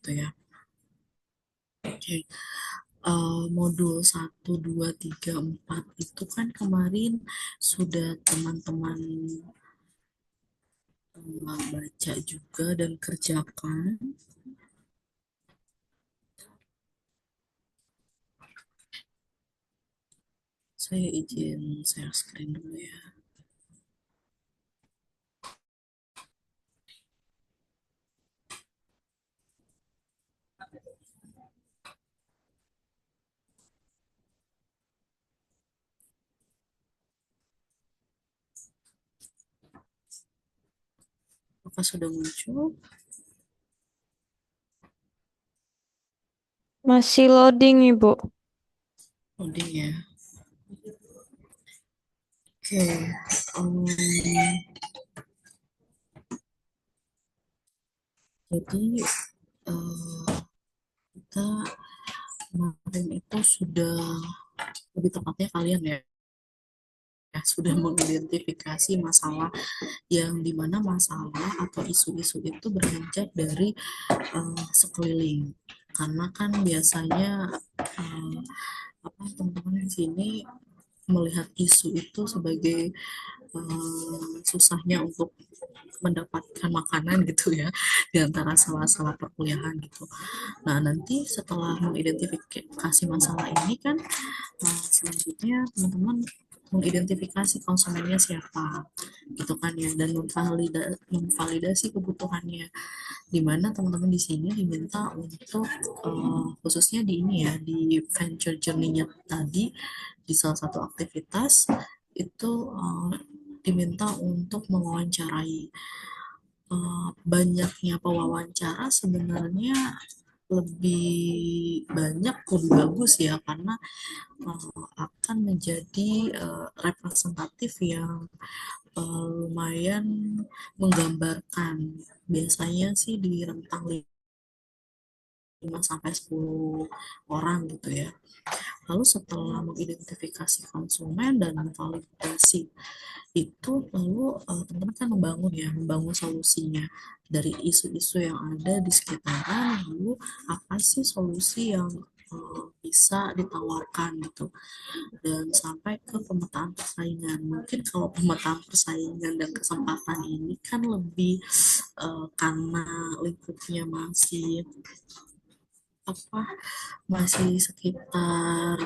gitu ya. Oke, modul 1, 2, 3, 4 itu kan kemarin sudah teman-teman baca juga dan kerjakan. Saya izin share screen dulu ya. Apakah sudah muncul? Masih loading, Ibu. Loading ya. Oke, um, jadi kita kemarin itu sudah, lebih tepatnya kalian ya, sudah mengidentifikasi masalah yang dimana masalah atau isu-isu itu beranjak dari sekeliling. Karena kan biasanya uh, apa teman-teman di sini melihat isu itu sebagai susahnya untuk mendapatkan makanan gitu ya di antara sela-sela perkuliahan gitu. Nah, nanti setelah mengidentifikasi masalah ini kan selanjutnya teman-teman mengidentifikasi konsumennya siapa gitu kan ya, dan memvalidasi kebutuhannya, di mana teman-teman di sini diminta untuk khususnya di ini ya, di venture journey-nya tadi, di salah satu aktivitas itu diminta untuk mewawancarai. Banyaknya pewawancara sebenarnya lebih banyak, lebih bagus ya, karena akan menjadi representatif yang lumayan menggambarkan. Biasanya sih di rentang 5 sampai 10 orang gitu ya. Lalu setelah mengidentifikasi konsumen dan memvalidasi itu, lalu teman-teman kan membangun solusinya dari isu-isu yang ada di sekitaran. Lalu apa sih solusi yang bisa ditawarkan gitu, dan sampai ke pemetaan persaingan. Mungkin kalau pemetaan persaingan dan kesempatan ini kan lebih karena lingkupnya masih apa, masih sekitar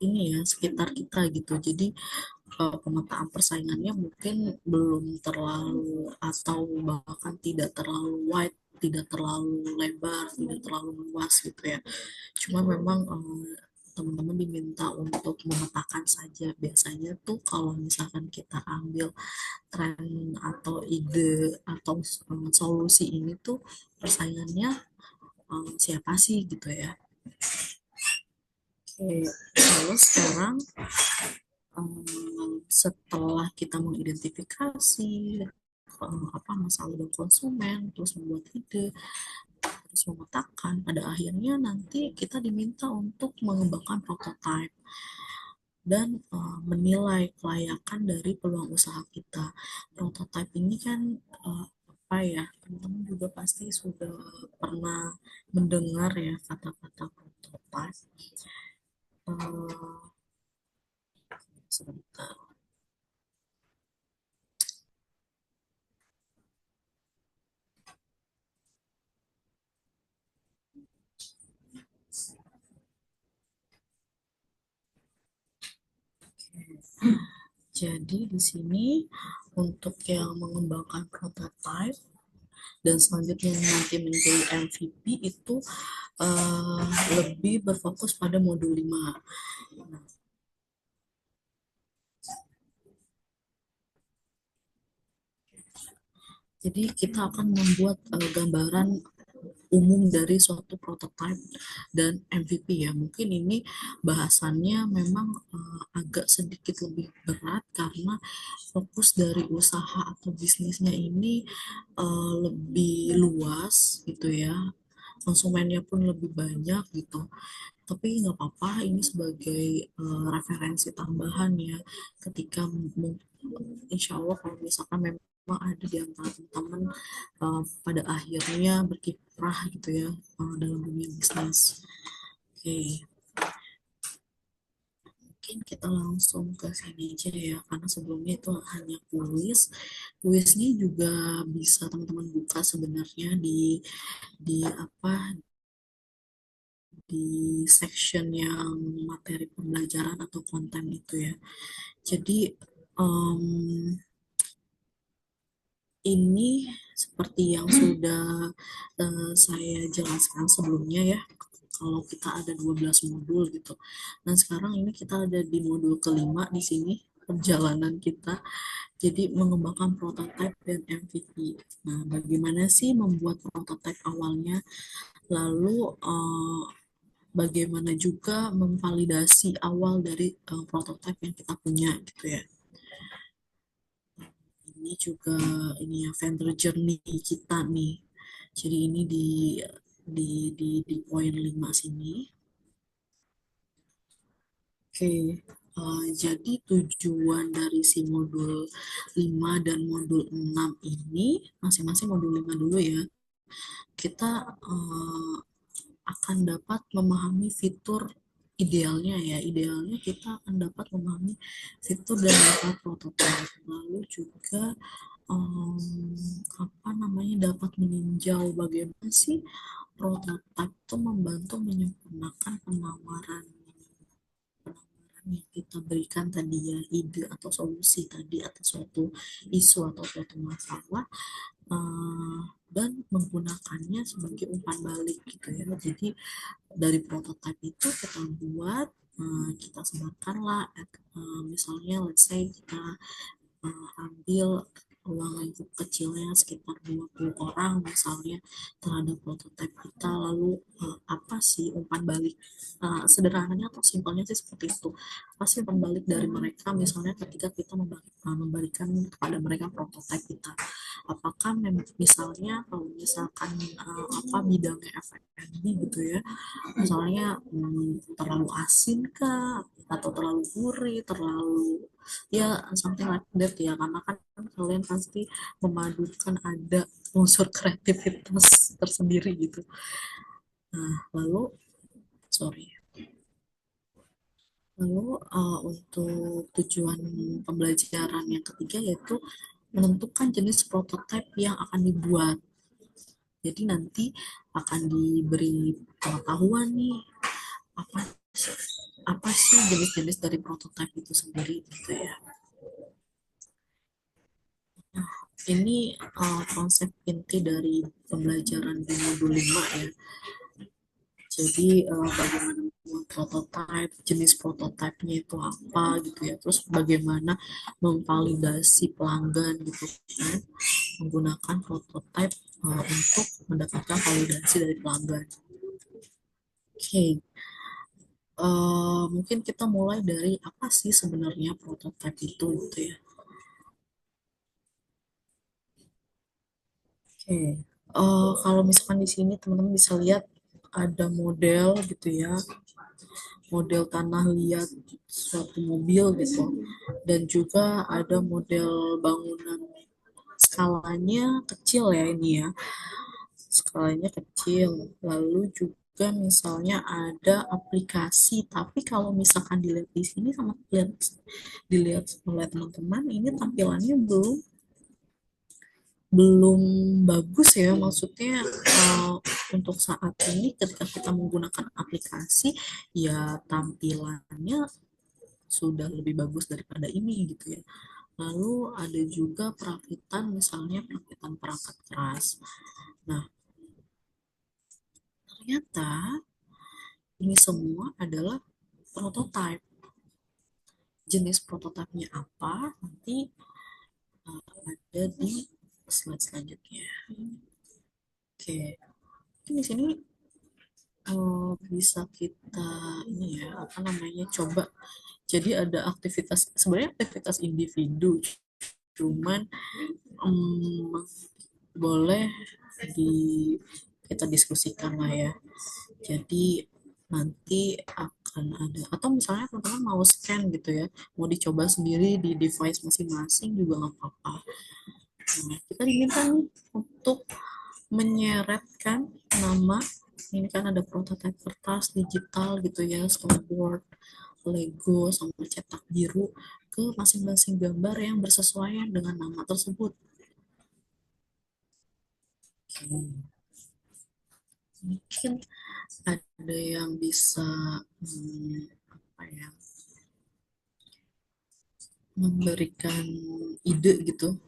ini ya, sekitar kita gitu. Jadi pemetaan persaingannya mungkin belum terlalu, atau bahkan tidak terlalu wide, tidak terlalu lebar, tidak terlalu luas gitu ya. Cuma memang teman-teman diminta untuk memetakan saja. Biasanya tuh kalau misalkan kita ambil tren atau ide atau solusi ini tuh, persaingannya siapa sih gitu ya. Oke, lalu sekarang setelah kita mengidentifikasi apa masalah dari konsumen, terus membuat ide, terus memetakan, pada akhirnya nanti kita diminta untuk mengembangkan prototipe dan menilai kelayakan dari peluang usaha kita. Prototipe ini kan apa ya, teman-teman juga pasti sudah pernah mendengar ya kata-kata prototipe. uh, Sebentar. Jadi di sini untuk yang mengembangkan prototype dan selanjutnya nanti menjadi MVP itu lebih berfokus pada modul 5. Jadi kita akan membuat gambaran umum dari suatu prototype dan MVP ya. Mungkin ini bahasannya memang agak sedikit lebih berat karena fokus dari usaha atau bisnisnya ini lebih luas gitu ya. Konsumennya pun lebih banyak gitu. Tapi nggak apa-apa, ini sebagai referensi tambahan ya, ketika insya Allah kalau misalkan memang ada di antara teman-teman pada akhirnya berkiprah gitu ya dalam dunia bisnis. Oke, mungkin kita langsung ke sini aja ya, karena sebelumnya itu hanya kuis. Kuisnya juga bisa teman-teman buka sebenarnya di apa di section yang materi pembelajaran atau konten itu ya. Jadi em, ini seperti yang sudah saya jelaskan sebelumnya ya, kalau kita ada 12 modul gitu. Nah, sekarang ini kita ada di modul kelima di sini perjalanan kita. Jadi mengembangkan prototipe dan MVP. Nah, bagaimana sih membuat prototipe awalnya? Lalu bagaimana juga memvalidasi awal dari prototipe yang kita punya gitu ya. Ini juga ini ya vendor journey kita nih. Jadi ini di poin 5 sini. Oke, jadi tujuan dari si modul 5 dan modul 6 ini, masing-masing modul 5 dulu ya, kita akan dapat memahami fitur idealnya ya, idealnya kita akan dapat memahami fitur dan data prototipe, lalu juga apa namanya dapat meninjau bagaimana sih prototipe itu membantu menyempurnakan penawaran yang kita berikan tadi ya, ide atau solusi tadi atas suatu isu atau suatu masalah, dan menggunakannya sebagai umpan balik gitu ya. Jadi dari prototipe itu kita buat, kita sebarkanlah, misalnya let's say kita ambil ruang lingkup kecilnya sekitar 20 orang misalnya terhadap prototipe kita, lalu apa sih umpan balik, sederhananya atau simpelnya sih seperti itu, apa sih umpan balik dari mereka misalnya ketika kita memberikan kepada mereka prototipe kita, apakah misalnya kalau misalkan apa bidangnya F&B gitu ya, misalnya terlalu asin kah atau terlalu gurih, terlalu ya something like that ya, karena kan kalian pasti memadukan ada unsur kreativitas tersendiri gitu. Nah, lalu sorry, lalu untuk tujuan pembelajaran yang ketiga yaitu menentukan jenis prototipe yang akan dibuat. Jadi nanti akan diberi pengetahuan nih apa apa sih jenis-jenis dari prototipe itu sendiri gitu ya. Ini konsep inti dari pembelajaran di modul 5 ya. Jadi bagaimana membuat prototipe, jenis prototipenya itu apa gitu ya. Terus bagaimana memvalidasi pelanggan gitu kan, menggunakan prototipe untuk mendapatkan validasi dari pelanggan. Oke, mungkin kita mulai dari apa sih sebenarnya prototipe itu gitu ya. Oke, kalau misalkan di sini teman-teman bisa lihat ada model gitu ya, model tanah liat suatu mobil gitu, dan juga ada model bangunan, skalanya kecil ya ini ya, skalanya kecil, lalu juga misalnya ada aplikasi, tapi kalau misalkan dilihat di sini sama dilihat oleh teman-teman ini tampilannya belum belum bagus ya, maksudnya untuk saat ini ketika kita menggunakan aplikasi ya tampilannya sudah lebih bagus daripada ini gitu ya. Lalu ada juga perakitan, misalnya perakitan perangkat keras. Nah, ternyata ini semua adalah prototype. Jenis prototipenya apa nanti ada di slide selanjutnya. Oke, mungkin di sini bisa kita ini ya apa namanya coba, jadi ada aktivitas, sebenarnya aktivitas individu, cuman boleh di kita diskusikan lah ya. Jadi nanti akan ada, atau misalnya teman-teman mau scan gitu ya, mau dicoba sendiri di device masing-masing juga nggak apa-apa. Nah, kita diminta nih untuk menyeretkan nama, ini kan ada prototipe kertas digital gitu ya, storyboard, Lego, sama cetak biru ke masing-masing gambar yang bersesuaian dengan nama tersebut. Mungkin ada yang bisa apa ya, memberikan ide gitu,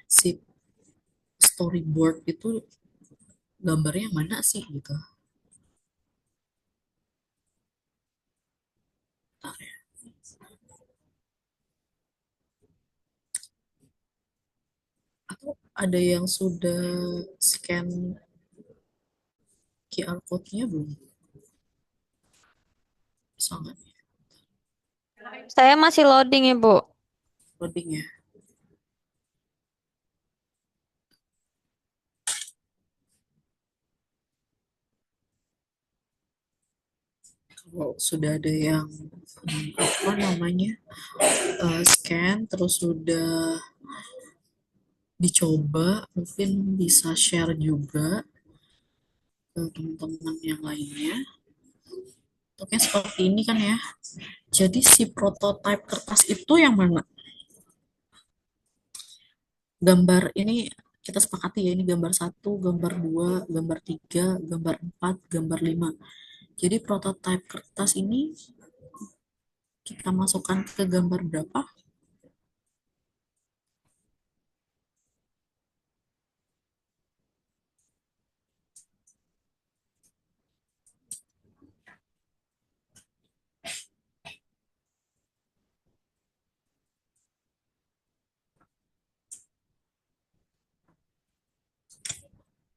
si storyboard itu gambarnya mana sih gitu. Bentar ya. Atau ada yang sudah scan QR code-nya belum? Sangat Saya masih loading, Ibu. loading ya. Kalau sudah ada yang apa namanya, scan terus sudah dicoba, mungkin bisa share juga ke teman-teman yang lainnya. Oke, seperti ini kan ya. Jadi si prototipe kertas itu yang mana? Gambar ini kita sepakati ya, ini gambar satu, gambar dua, gambar tiga, gambar empat, gambar lima. Jadi prototipe kertas ini kita masukkan ke gambar berapa?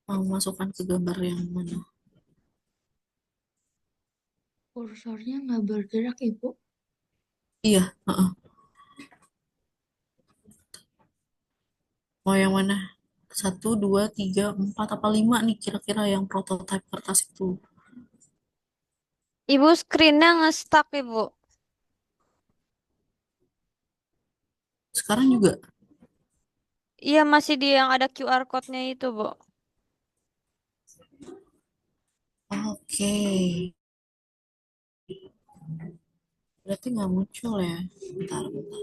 Mau masukkan ke gambar yang mana? Kursornya nggak bergerak, Ibu. Iya, mau yang mana? Satu, dua, tiga, empat, apa lima nih kira-kira yang prototipe kertas itu? Ibu screen-nya nge-stuck, Ibu. Sekarang juga? Iya, masih di yang ada QR code-nya itu, Bu. Oke, berarti nggak muncul ya? Bentar, bentar.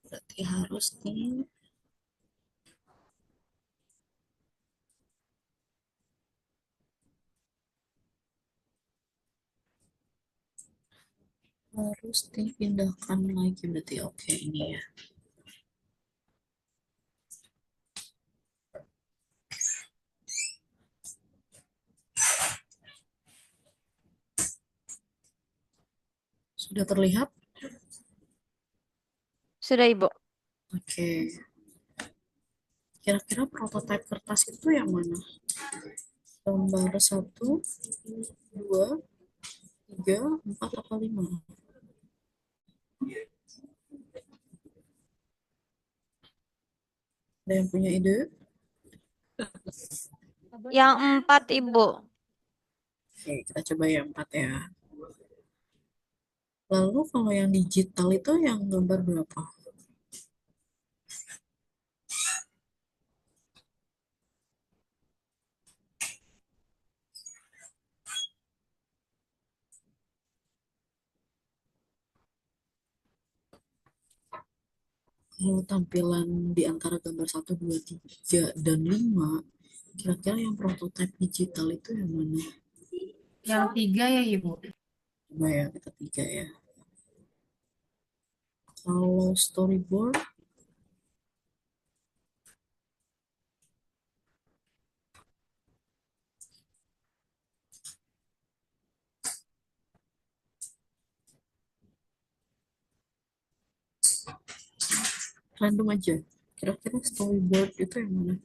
Berarti harus dipindahkan lagi berarti. Oke, ini ya. Sudah terlihat? Sudah, Ibu. Oke. Kira-kira prototipe kertas itu yang mana? Gambar satu, dua, tiga, empat, apa lima? Ada yang punya ide? Yang 4, Ibu. Oke, kita coba yang empat ya. Lalu kalau yang digital itu yang gambar berapa? Kalau tampilan di antara gambar satu, 2, 3, dan 5, kira-kira yang prototipe digital itu yang mana? Yang 3 ya, Ibu. Coba ya, kita tiga ya. Kalau storyboard, random aja. Kira-kira storyboard itu yang mana?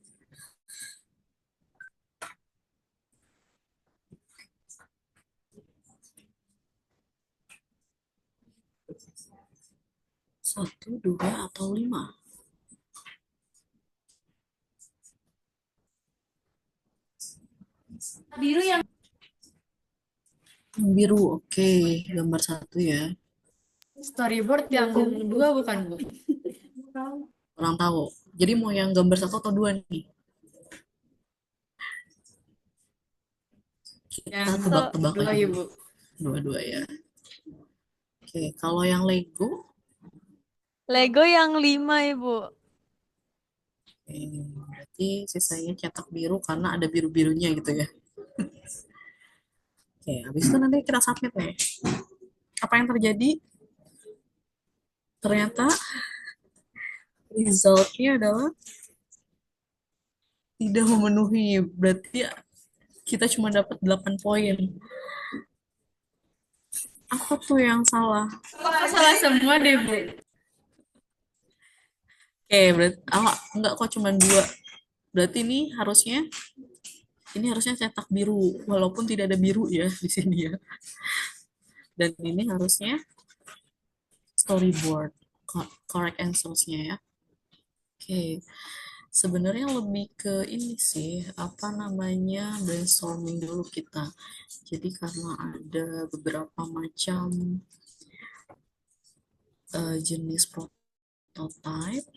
Satu, dua, atau lima? Biru yang Yang biru, oke. Gambar satu ya. storyboard yang 2 bukan, Bu? kurang tahu. Jadi mau yang gambar satu atau dua nih? Kita Yang tebak-tebak dua aja dulu. Ibu. Dua-dua ya. Oke, kalau yang Lego, Lego yang 5, Ibu. berarti sisanya cetak biru karena ada biru-birunya gitu ya. Oke, habis itu nanti kita submit nih. Apa yang terjadi? Ternyata resultnya adalah tidak memenuhi. Berarti kita cuma dapat 8 poin. Apa tuh yang salah? Kok salah semua deh, Bu? Oke, berarti enggak kok cuma dua. Berarti ini harusnya cetak biru walaupun tidak ada biru ya di sini ya. Dan ini harusnya storyboard. Correct answers-nya ya. Oke. Sebenarnya lebih ke ini sih, apa namanya, brainstorming dulu kita. Jadi karena ada beberapa macam jenis prototype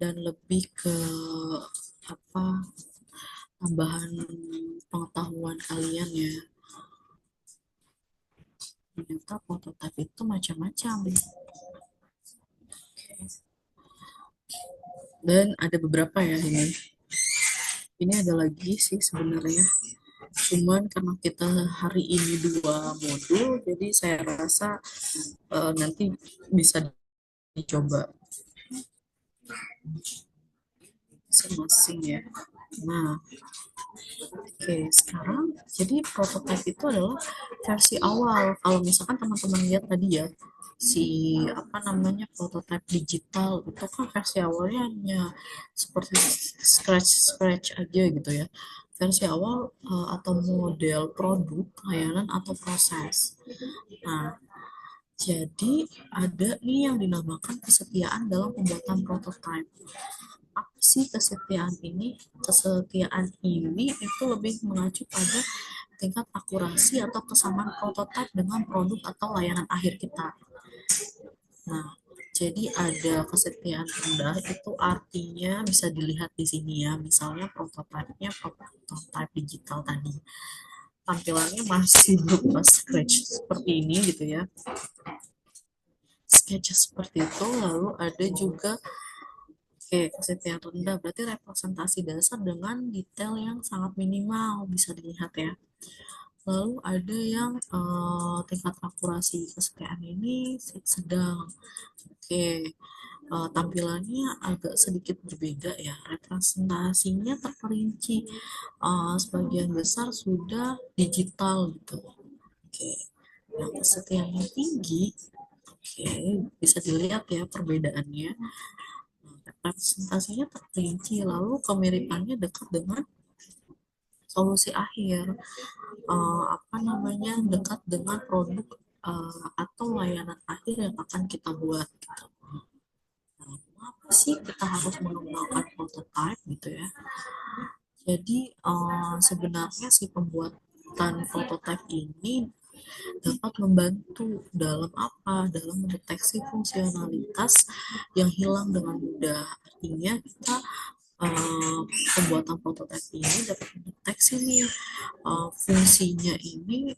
dan lebih ke apa tambahan pengetahuan kalian ya. Ternyata prototype itu macam-macam. Dan ada beberapa ya ini. Ini ada lagi sih sebenarnya. Cuman karena kita hari ini dua modul, jadi saya rasa nanti bisa dicoba masing-masing ya. Nah, oke, sekarang jadi prototype itu adalah versi awal. Kalau misalkan teman-teman lihat tadi ya, si apa namanya prototype digital itu kan versi awalnya hanya seperti scratch aja gitu ya. Versi awal atau model produk, layanan atau proses. Nah, jadi ada nih yang dinamakan kesetiaan dalam pembuatan prototype. Apa sih kesetiaan ini? Kesetiaan ini itu lebih mengacu pada tingkat akurasi atau kesamaan prototipe dengan produk atau layanan akhir kita. Nah, jadi ada kesetiaan rendah itu artinya bisa dilihat di sini ya. Misalnya prototipenya prototipe digital tadi. Tampilannya masih berupa scratch seperti ini gitu ya. Sketch seperti itu, lalu ada juga oke, kesetiaan rendah berarti representasi dasar dengan detail yang sangat minimal bisa dilihat ya. Lalu ada yang tingkat akurasi kesetiaan ini sedang. Oke, tampilannya agak sedikit berbeda ya. Representasinya terperinci. Sebagian besar sudah digital gitu. Oke, yang kesetiaannya tinggi. Oke, bisa dilihat ya perbedaannya. Representasinya terperinci, lalu kemiripannya dekat dengan solusi akhir, apa namanya, dekat dengan produk atau layanan akhir yang akan kita buat gitu. Nah, kenapa sih kita harus mengembangkan prototype gitu ya? Jadi sebenarnya si pembuatan prototype ini dapat membantu dalam apa? Dalam mendeteksi fungsionalitas yang hilang dengan mudah. Artinya kita uh, pembuatan prototipe ini dapat mendeteksi nih fungsinya ini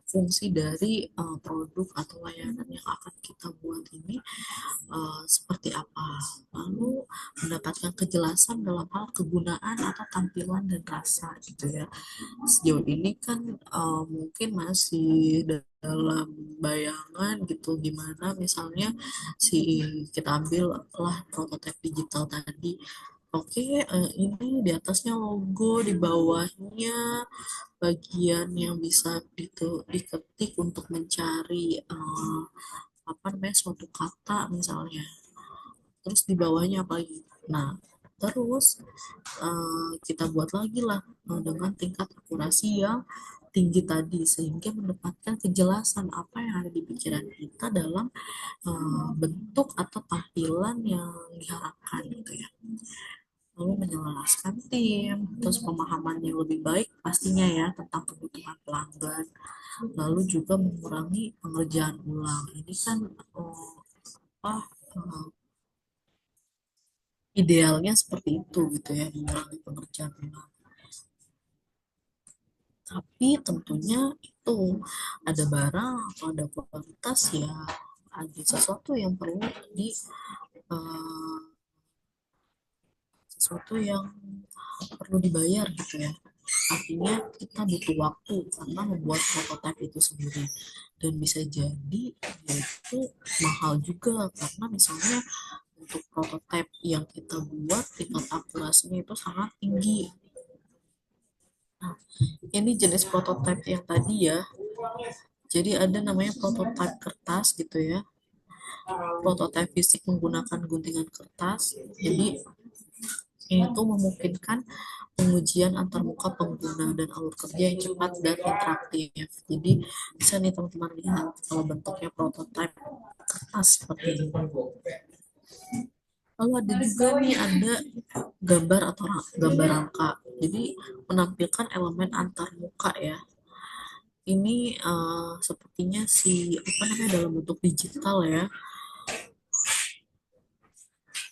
fungsi dari produk atau layanan yang akan kita buat ini seperti apa. Lalu mendapatkan kejelasan dalam hal kegunaan atau tampilan dan rasa gitu ya. Sejauh ini kan mungkin masih dalam bayangan gitu gimana misalnya si kita ambil lah prototipe digital tadi. Oke, ini di atasnya logo, di bawahnya bagian yang bisa diketik untuk mencari apa namanya suatu kata misalnya. Terus di bawahnya apa lagi? Nah, terus kita buat lagi lah dengan tingkat akurasi yang tinggi tadi sehingga mendapatkan kejelasan apa yang ada di pikiran kita dalam bentuk atau tampilan yang diharapkan gitu ya. Lalu menyelaraskan tim, terus pemahaman yang lebih baik pastinya ya tentang kebutuhan pelanggan, lalu juga mengurangi pengerjaan ulang. Ini kan oh, apa idealnya seperti itu gitu ya, mengurangi pengerjaan ulang. Tapi tentunya itu ada barang atau ada kualitas ya, ada sesuatu yang perlu di eh, sesuatu yang perlu dibayar gitu ya. Artinya kita butuh waktu karena membuat prototipe itu sendiri, dan bisa jadi itu mahal juga karena misalnya untuk prototipe yang kita buat tingkat akurasinya itu sangat tinggi. Nah, ini jenis prototipe yang tadi ya. Jadi ada namanya prototipe kertas gitu ya. Prototipe fisik menggunakan guntingan kertas. Jadi ini tuh memungkinkan pengujian antarmuka pengguna dan alur kerja yang cepat dan interaktif. Jadi bisa nih teman-teman lihat kalau bentuknya prototipe kertas seperti ini. Lalu ada juga nih ada gambar atau gambar rangka. Jadi menampilkan elemen antarmuka ya. Ini sepertinya apa namanya dalam bentuk digital ya,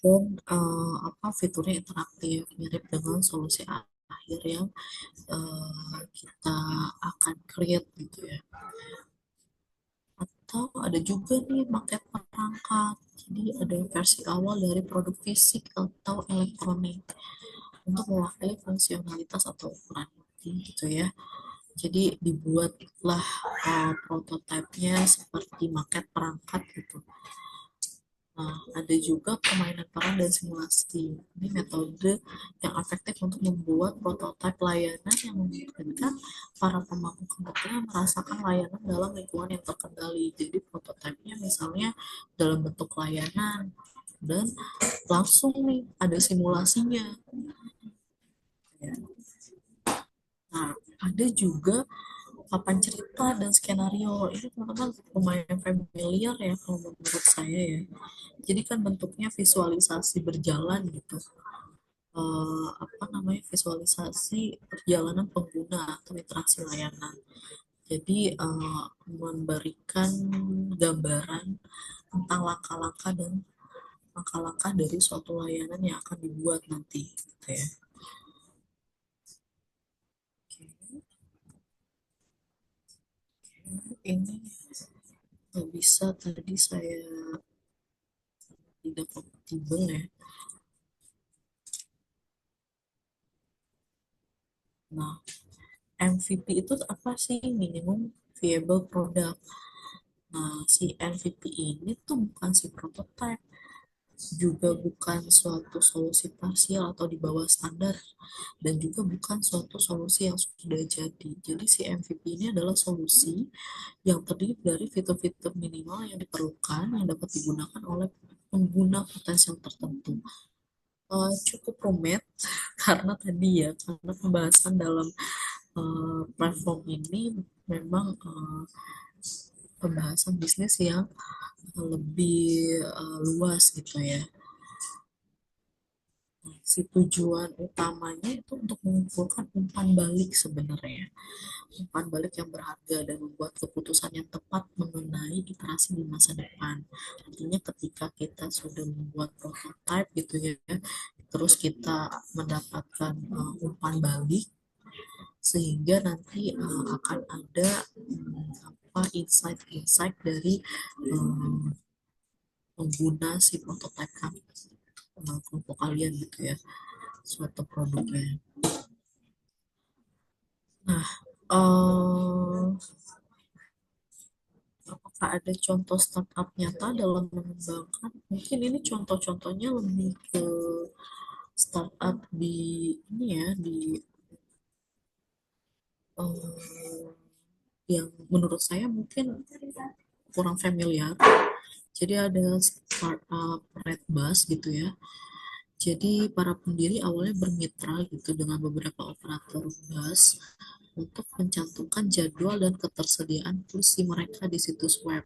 dan apa fiturnya interaktif mirip dengan solusi akhir yang kita akan create gitu ya. Atau ada juga nih maket perangkat. Jadi ada versi awal dari produk fisik atau elektronik untuk mewakili fungsionalitas atau ukuran gitu ya. Jadi dibuatlah prototipenya seperti maket perangkat gitu. Nah, ada juga permainan peran dan simulasi. Ini metode yang efektif untuk membuat prototipe layanan yang memungkinkan para pemangku kepentingan merasakan layanan dalam lingkungan yang terkendali. Jadi prototipenya misalnya dalam bentuk layanan, dan langsung nih ada simulasinya. Ya. Nah, ada juga papan cerita dan skenario. Ini teman-teman lumayan familiar ya kalau menurut saya ya. Jadi kan bentuknya visualisasi berjalan gitu. Apa namanya, visualisasi perjalanan pengguna atau interaksi layanan. Jadi memberikan gambaran tentang langkah-langkah dari suatu layanan yang akan dibuat nanti gitu ya. Ini bisa tadi saya tidak kompatibel ya. Nah, MVP itu apa sih? Minimum viable product. Nah, si MVP ini tuh bukan si prototype, juga bukan suatu solusi parsial atau di bawah standar, dan juga bukan suatu solusi yang sudah jadi. Jadi si MVP ini adalah solusi yang terdiri dari fitur-fitur minimal yang diperlukan yang dapat digunakan oleh pengguna potensial tertentu. Cukup rumit karena tadi ya, karena pembahasan dalam platform ini memang pembahasan bisnis yang lebih luas gitu ya. Si tujuan utamanya itu untuk mengumpulkan umpan balik sebenarnya, umpan balik yang berharga dan membuat keputusan yang tepat mengenai iterasi di masa depan. Artinya ketika kita sudah membuat prototype gitu ya, terus kita mendapatkan umpan balik, sehingga nanti akan ada apa insight-insight dari pengguna si prototype kami, kelompok kalian gitu ya, suatu produknya. Nah, apakah ada contoh startup nyata dalam mengembangkan? Mungkin ini contoh-contohnya lebih ke startup di ini ya, di eh, yang menurut saya mungkin kurang familiar. Jadi ada startup Redbus gitu ya. Jadi para pendiri awalnya bermitra gitu dengan beberapa operator bus untuk mencantumkan jadwal dan ketersediaan kursi mereka di situs web.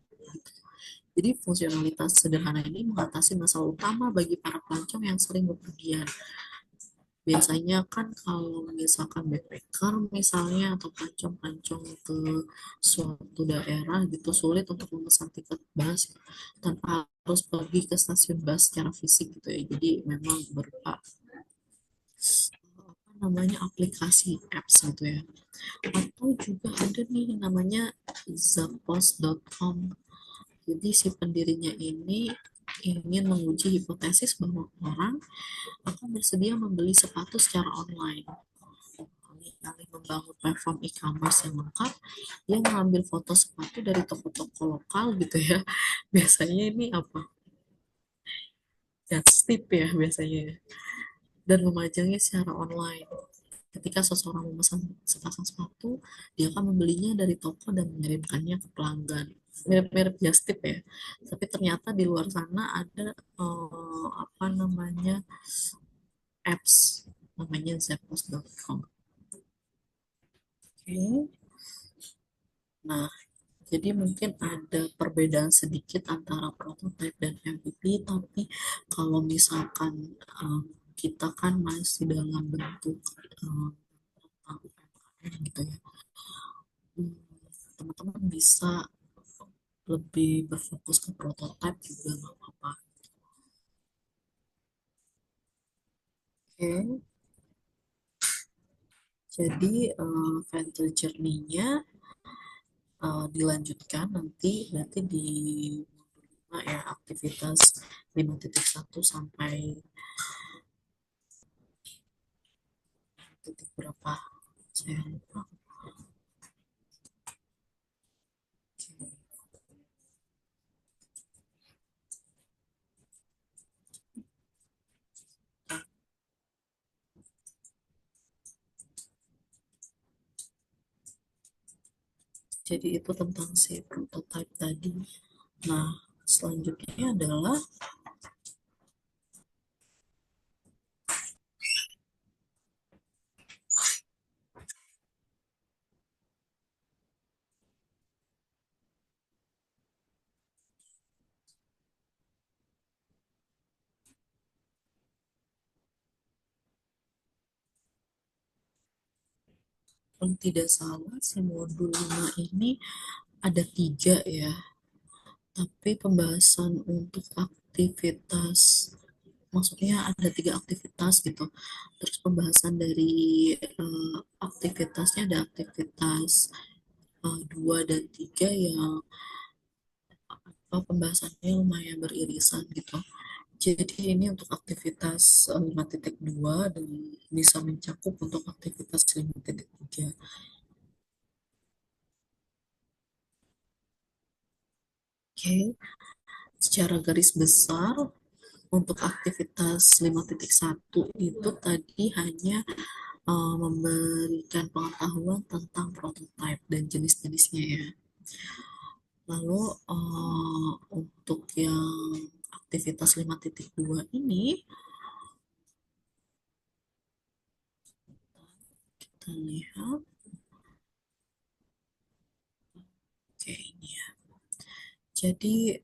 Jadi fungsionalitas sederhana ini mengatasi masalah utama bagi para pelancong yang sering bepergian. Biasanya kan kalau misalkan backpacker misalnya atau pelancong-pelancong ke suatu daerah gitu sulit untuk memesan tiket bus tanpa harus pergi ke stasiun bus secara fisik gitu ya. Jadi memang berupa apa namanya aplikasi apps gitu ya. Atau juga ada nih namanya zappos.com. Jadi si pendirinya ini ingin menguji hipotesis bahwa orang akan bersedia membeli sepatu secara online. Alih-alih membangun platform e-commerce yang lengkap, dia mengambil foto sepatu dari toko-toko lokal gitu ya. Biasanya ini apa? Just tip ya biasanya ya. Dan memajangnya secara online. Ketika seseorang memesan sepasang sepatu, dia akan membelinya dari toko dan mengirimkannya ke pelanggan. Mirip-mirip just tip ya. Tapi ternyata di luar sana ada apa namanya apps namanya zappos.com. Oke. Nah, jadi mungkin ada perbedaan sedikit antara prototype dan MVP, tapi kalau misalkan kita kan masih dalam bentuk UMKM gitu ya, hmm, teman-teman bisa lebih berfokus ke prototype juga nggak apa-apa. Oke, jadi venture journey-nya dilanjutkan nanti di modul 5 ya aktivitas 5.1 sampai titik berapa saya lupa. Jadi itu tentang si prototype tadi. Nah, selanjutnya adalah kalau tidak salah si modul 5 ini ada 3 ya, tapi pembahasan untuk aktivitas maksudnya ada 3 aktivitas gitu. Terus pembahasan dari aktivitasnya ada aktivitas 2 dan 3 yang pembahasannya lumayan beririsan gitu. Jadi ini untuk aktivitas 5.2 dan bisa mencakup untuk aktivitas 5.3. Oke, secara garis besar untuk aktivitas 5.1 itu tadi hanya memberikan pengetahuan tentang prototype dan jenis-jenisnya ya. Lalu untuk yang aktivitas 5.2 ini kita lihat oke ini ya. Jadi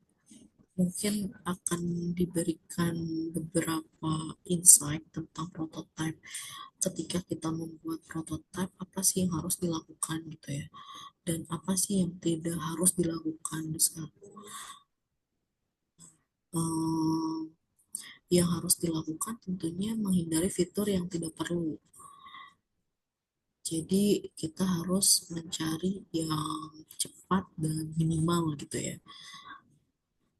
mungkin akan diberikan beberapa insight tentang prototype. Ketika kita membuat prototype, apa sih yang harus dilakukan gitu ya? Dan apa sih yang tidak harus dilakukan? Eh, yang harus dilakukan tentunya menghindari fitur yang tidak perlu. Jadi kita harus mencari yang cepat dan minimal gitu ya.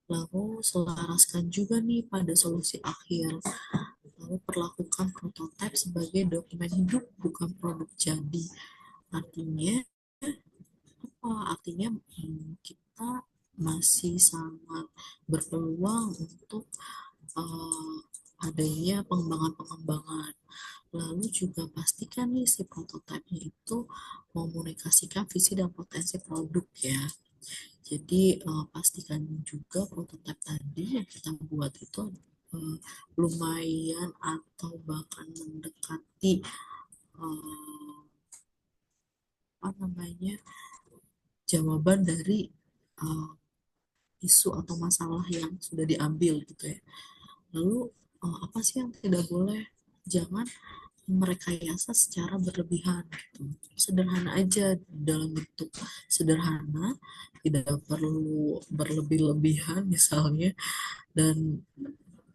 Lalu selaraskan juga nih pada solusi akhir. Lalu perlakukan prototipe sebagai dokumen hidup, bukan produk jadi. Artinya apa? Artinya kita masih sangat berpeluang untuk uh, adanya pengembangan-pengembangan. Lalu juga pastikan nih si prototipenya itu mekomunikasikan visi dan potensi produk ya. Jadi pastikan juga prototipe tadi yang kita buat itu lumayan atau bahkan mendekati uh, apa namanya jawaban dari uh, isu atau masalah yang sudah diambil gitu ya. Lalu apa sih yang tidak boleh? Jangan merekayasa secara berlebihan gitu. Sederhana aja dalam bentuk sederhana, tidak perlu berlebih-lebihan misalnya. Dan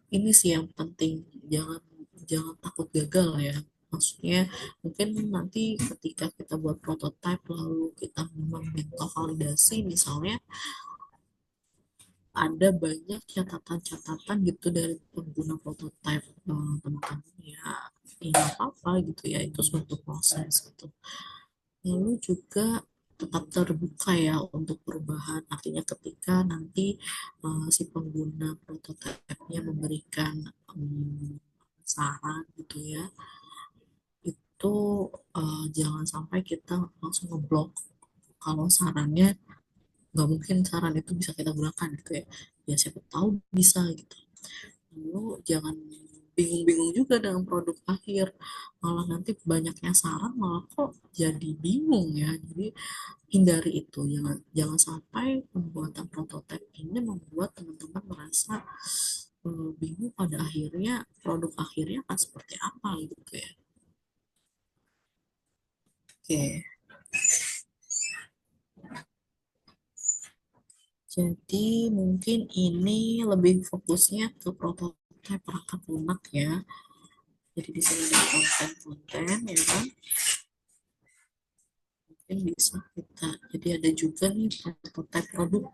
ini sih yang penting, jangan jangan takut gagal ya. Maksudnya mungkin nanti ketika kita buat prototipe lalu kita meminta validasi misalnya, ada banyak catatan-catatan gitu dari pengguna prototipe, teman-teman ya, nggak apa-apa gitu ya, itu suatu proses gitu. Lalu juga tetap terbuka ya untuk perubahan, artinya ketika nanti si pengguna prototipe-nya memberikan saran gitu ya, itu jangan sampai kita langsung ngeblok kalau sarannya nggak mungkin saran itu bisa kita gunakan gitu ya. Ya siapa tahu bisa gitu. Lalu jangan bingung-bingung juga dengan produk akhir, malah nanti banyaknya saran malah kok jadi bingung ya. Jadi hindari itu, jangan jangan sampai pembuatan prototipe ini membuat teman-teman merasa bingung pada akhirnya produk akhirnya akan seperti apa gitu ya. Oke, jadi mungkin ini lebih fokusnya ke prototipe perangkat lunak ya. Jadi di sini ada konten-konten ya kan, mungkin bisa kita, jadi ada juga nih prototipe produk.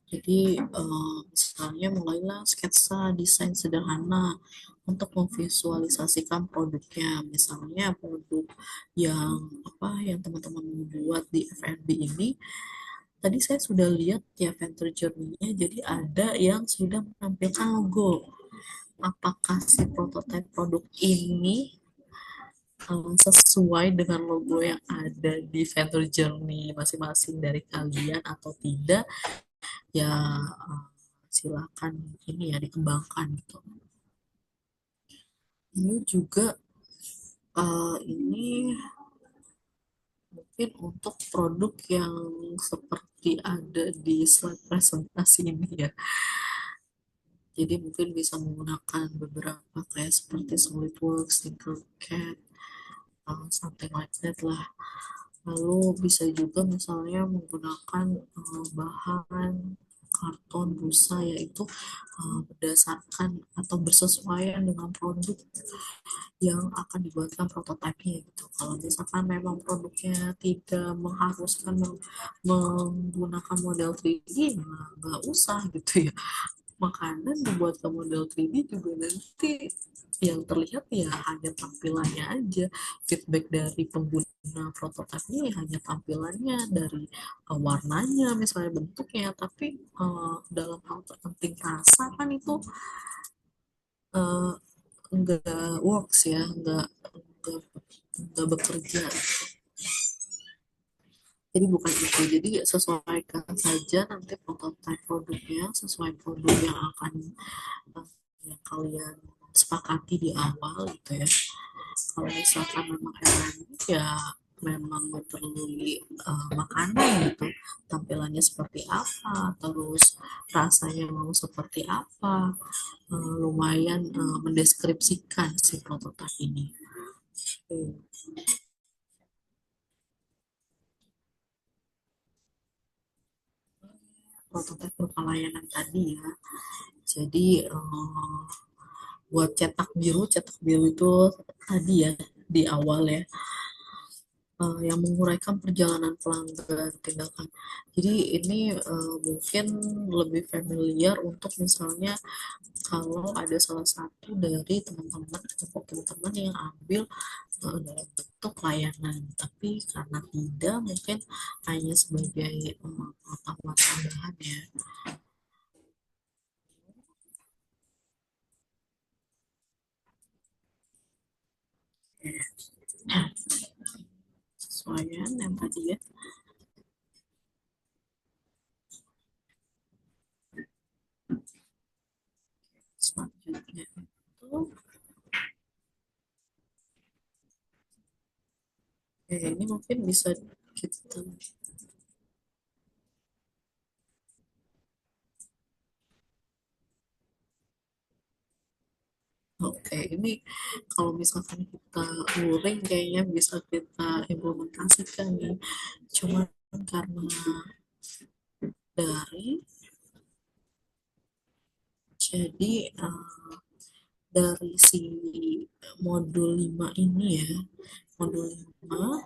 Jadi misalnya mulailah sketsa desain sederhana untuk memvisualisasikan produknya, misalnya produk yang apa yang teman-teman buat di F&B ini. Tadi saya sudah lihat ya Venture Journey-nya, jadi ada yang sudah menampilkan logo. Apakah si prototipe produk ini sesuai dengan logo yang ada di Venture Journey masing-masing dari kalian atau tidak, ya silakan ini ya dikembangkan gitu. Ini juga ini mungkin untuk produk yang seperti ada di slide presentasi ini ya. Jadi mungkin bisa menggunakan beberapa kayak seperti SolidWorks, Tinkercad, something like that lah. Lalu bisa juga misalnya menggunakan bahan karton busa, yaitu berdasarkan atau bersesuaian dengan produk yang akan dibuatkan prototipenya gitu. Kalau misalkan memang produknya tidak mengharuskan menggunakan model 3D, nah nggak usah gitu ya. Makanan dibuat ke model 3D juga nanti yang terlihat ya hanya tampilannya aja. Feedback dari pengguna prototipenya ya hanya tampilannya, dari warnanya misalnya, bentuknya, tapi dalam hal terpenting rasa kan itu uh, enggak works ya, enggak bekerja. Jadi bukan itu, jadi sesuaikan saja nanti prototipe produknya sesuai produk yang akan yang kalian sepakati di awal gitu ya. Kalau misalkan memang F&B ya memang literally makanan gitu, tampilannya seperti apa, terus rasanya mau seperti apa, lumayan mendeskripsikan si prototipe ini. Prototipe berupa layanan tadi ya. Jadi buat cetak biru itu tadi ya di awal ya, yang menguraikan perjalanan pelanggan tindakan. Jadi ini mungkin lebih familiar untuk misalnya kalau ada salah satu dari teman-teman, kelompok teman-teman yang ambil dalam bentuk layanan, tapi karena tidak mungkin hanya sebagai pengetahuan tambahan ya. Sesuaian yang tadi ya, selanjutnya itu ini mungkin bisa kita Oke, ini kalau misalkan kita luring kayaknya bisa kita implementasikan nih. Cuma karena dari jadi dari si modul 5 ini ya, modul 5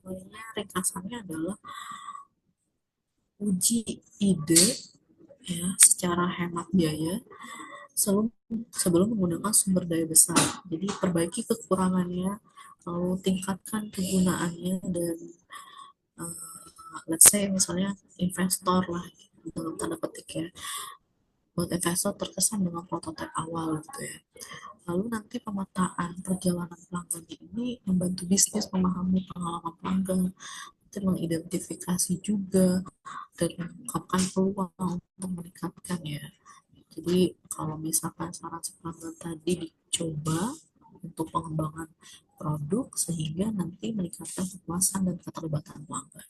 namanya ringkasannya adalah uji ide ya secara hemat biaya sebelum sebelum menggunakan sumber daya besar. Jadi perbaiki kekurangannya, lalu tingkatkan kegunaannya dan let's say misalnya investor lah dalam tanda petik ya, buat investor terkesan dengan prototipe awal gitu ya. Lalu nanti pemetaan perjalanan pelanggan ini membantu bisnis memahami pengalaman pelanggan, nanti mengidentifikasi juga dan mengungkapkan peluang untuk meningkatkan ya. Jadi kalau misalkan saran pelanggan tadi dicoba untuk pengembangan produk sehingga nanti meningkatkan kepuasan dan keterlibatan pelanggan.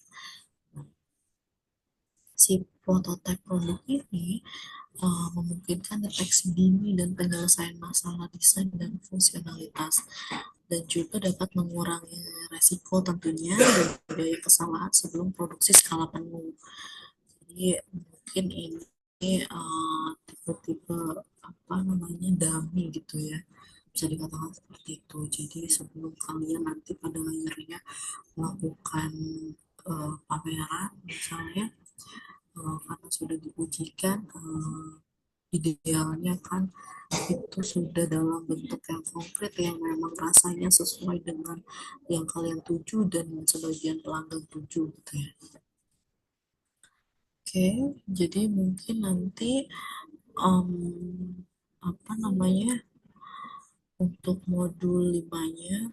Si prototipe produk ini memungkinkan deteksi dini dan penyelesaian masalah desain dan fungsionalitas dan juga dapat mengurangi resiko tentunya dan biaya kesalahan sebelum produksi skala penuh. Jadi mungkin ini tipe-tipe apa namanya dummy gitu ya, bisa dikatakan seperti itu. Jadi sebelum kalian nanti pada akhirnya melakukan pameran misalnya, karena sudah diujikan idealnya kan itu sudah dalam bentuk yang konkret yang memang rasanya sesuai dengan yang kalian tuju dan sebagian pelanggan tuju gitu ya. Oke, jadi mungkin nanti um, apa namanya untuk modul 5-nya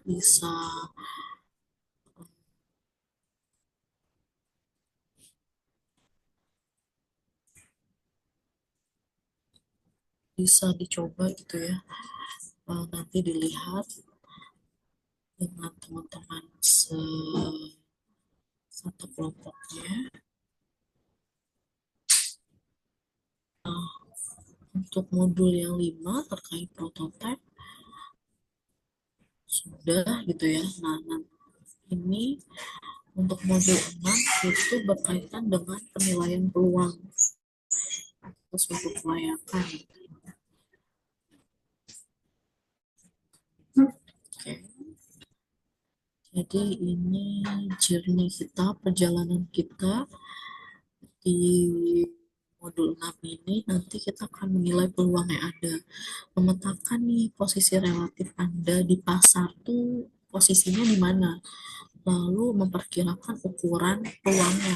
bisa dicoba gitu ya. Nanti dilihat dengan teman-teman satu kelompoknya. Untuk modul yang 5 terkait prototipe sudah gitu ya. Nah, ini untuk modul 6 itu berkaitan dengan penilaian peluang terus untuk kelayakan. Oke. Jadi ini journey kita, perjalanan kita di modul 6 ini nanti kita akan menilai peluang yang ada, memetakan nih posisi relatif Anda di pasar tuh posisinya di mana, lalu memperkirakan ukuran peluangnya,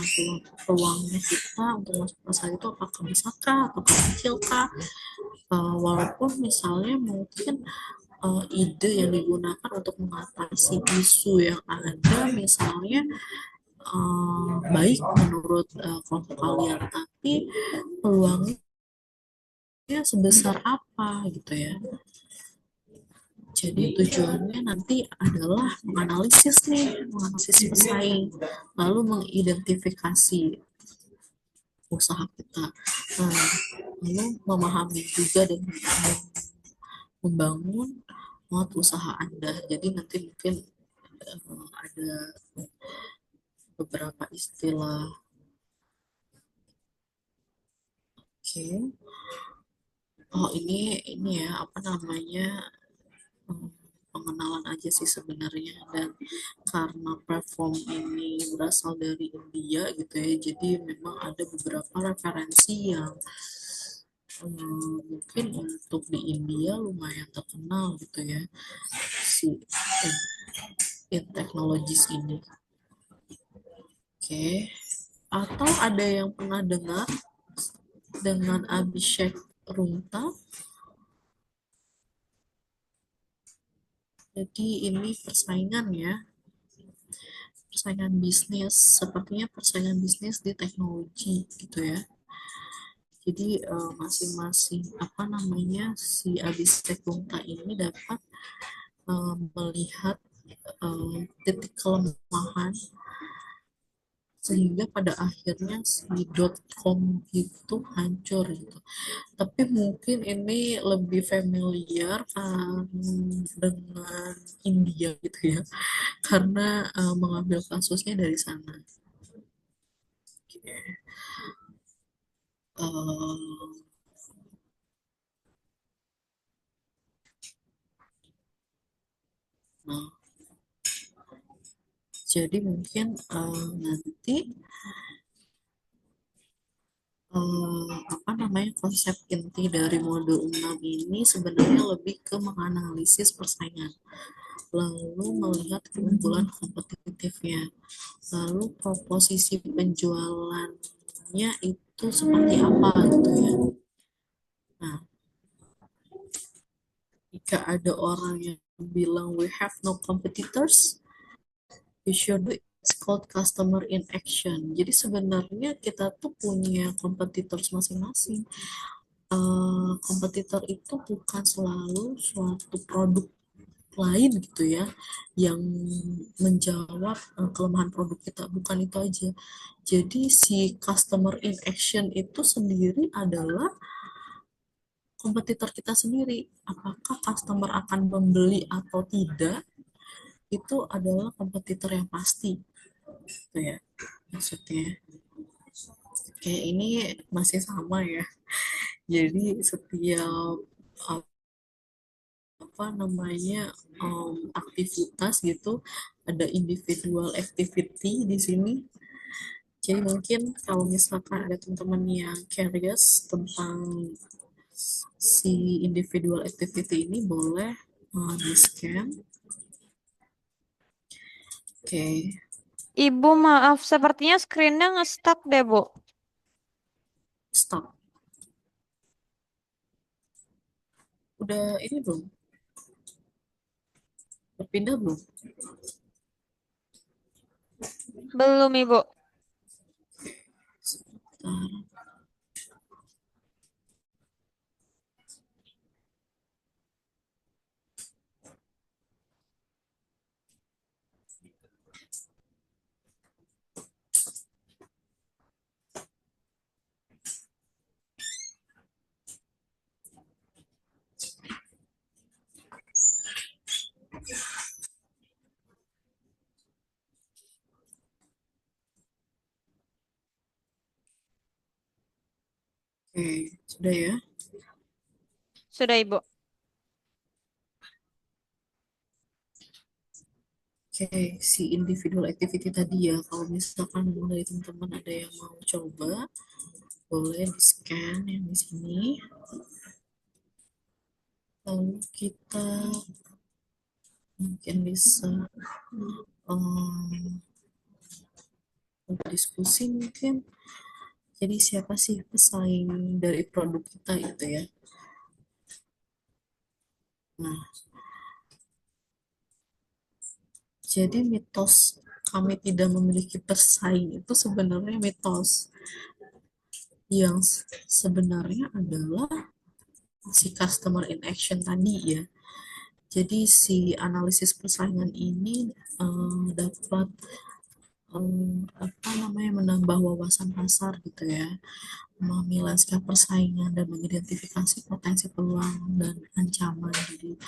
peluangnya kita untuk masuk pasar itu apakah besar kah atau kecil kah. Walaupun misalnya mungkin ide yang digunakan untuk mengatasi isu yang ada misalnya baik menurut kelompok kalian, tapi peluangnya sebesar apa gitu ya. Jadi tujuannya nanti adalah menganalisis pesaing, lalu mengidentifikasi usaha kita, lalu memahami juga dan membangun mood usaha Anda. Jadi nanti mungkin ada beberapa istilah. Oke. Oh ini ya apa namanya pengenalan aja sih sebenarnya, dan karena platform ini berasal dari India gitu ya, jadi memang ada beberapa referensi yang mungkin untuk di India lumayan terkenal gitu ya, si in teknologis ini. Oke, atau ada yang pernah dengar dengan Abhishek Runta? Jadi ini persaingan ya, persaingan bisnis, sepertinya persaingan bisnis di teknologi gitu ya. Jadi masing-masing apa namanya si Abhishek Gupta ini dapat melihat titik kelemahan sehingga pada akhirnya si .com itu hancur gitu. Tapi mungkin ini lebih familiar dengan India gitu ya, karena mengambil kasusnya dari sana. Uh, nah, jadi mungkin nanti apa namanya konsep inti dari modul 6 ini sebenarnya lebih ke menganalisis persaingan, lalu melihat keunggulan kompetitifnya, lalu proposisi penjualannya itu seperti apa gitu ya. Nah, jika ada orang yang bilang we have no competitors, we should do it's called customer in action. Jadi sebenarnya kita tuh punya competitors masing-masing. Kompetitor itu bukan selalu suatu produk lain gitu ya yang menjawab kelemahan produk kita, bukan itu aja. Jadi si customer in action itu sendiri adalah kompetitor kita sendiri. Apakah customer akan membeli atau tidak, itu adalah kompetitor yang pasti gitu ya maksudnya. Kayak ini masih sama ya, jadi setiap apa namanya aktivitas gitu ada individual activity di sini. Jadi mungkin kalau misalkan ada teman-teman yang curious tentang si individual activity ini boleh di scan. Oke. Ibu, maaf, sepertinya screen-nya nge-stuck deh, Bu. Stop. Udah ini belum? Berpindah belum? Belum, Ibu. Sebentar. Oke, sudah ya. Sudah, Ibu. Oke, si individual activity tadi ya, kalau misalkan dari teman-teman ada yang mau coba, boleh di scan yang di sini. Lalu kita mungkin bisa um, diskusi mungkin. Jadi siapa sih pesaing dari produk kita itu ya? Nah, jadi mitos kami tidak memiliki pesaing itu sebenarnya mitos yang sebenarnya adalah si customer in action tadi ya. Jadi si analisis persaingan ini dapat apa namanya menambah wawasan pasar gitu ya, memilaskan persaingan dan mengidentifikasi potensi peluang dan ancaman dari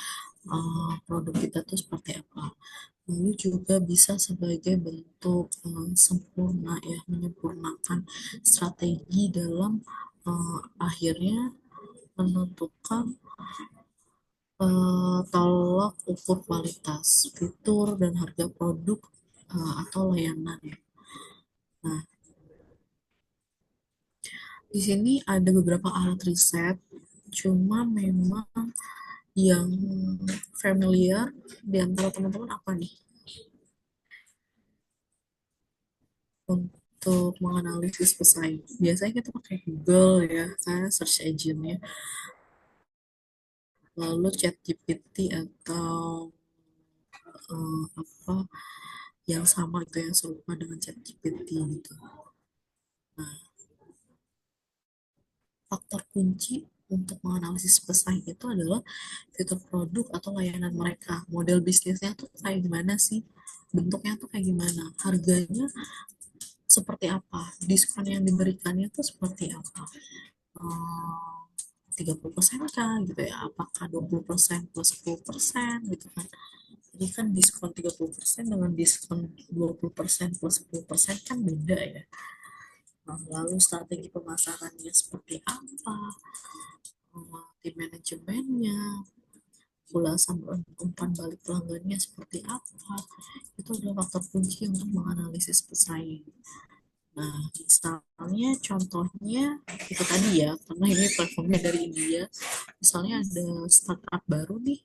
produk kita tuh seperti apa. Lalu juga bisa sebagai bentuk sempurna ya, menyempurnakan strategi dalam akhirnya menentukan tolak ukur kualitas, fitur, dan harga produk atau layanan ya. Nah, di sini ada beberapa alat riset, cuma memang yang familiar di antara teman-teman apa nih untuk menganalisis pesaing? Biasanya kita pakai Google ya, kan search engine-nya, lalu ChatGPT atau apa yang sama itu yang serupa dengan ChatGPT gitu. Nah, faktor kunci untuk menganalisis pesaing itu adalah fitur produk atau layanan mereka. Model bisnisnya tuh kayak gimana sih? Bentuknya tuh kayak gimana? Harganya seperti apa, diskon yang diberikannya tuh seperti apa. 30% kah gitu ya, apakah 20% plus 10% gitu kan. Jadi kan diskon 30% dengan diskon 20% plus 10% kan beda ya. Nah, lalu strategi pemasarannya seperti apa, tim manajemennya, ulasan umpan balik pelanggannya seperti apa, itu adalah faktor kunci untuk menganalisis pesaing. Nah, misalnya contohnya itu tadi ya, karena ini platformnya dari India, misalnya ada startup baru nih,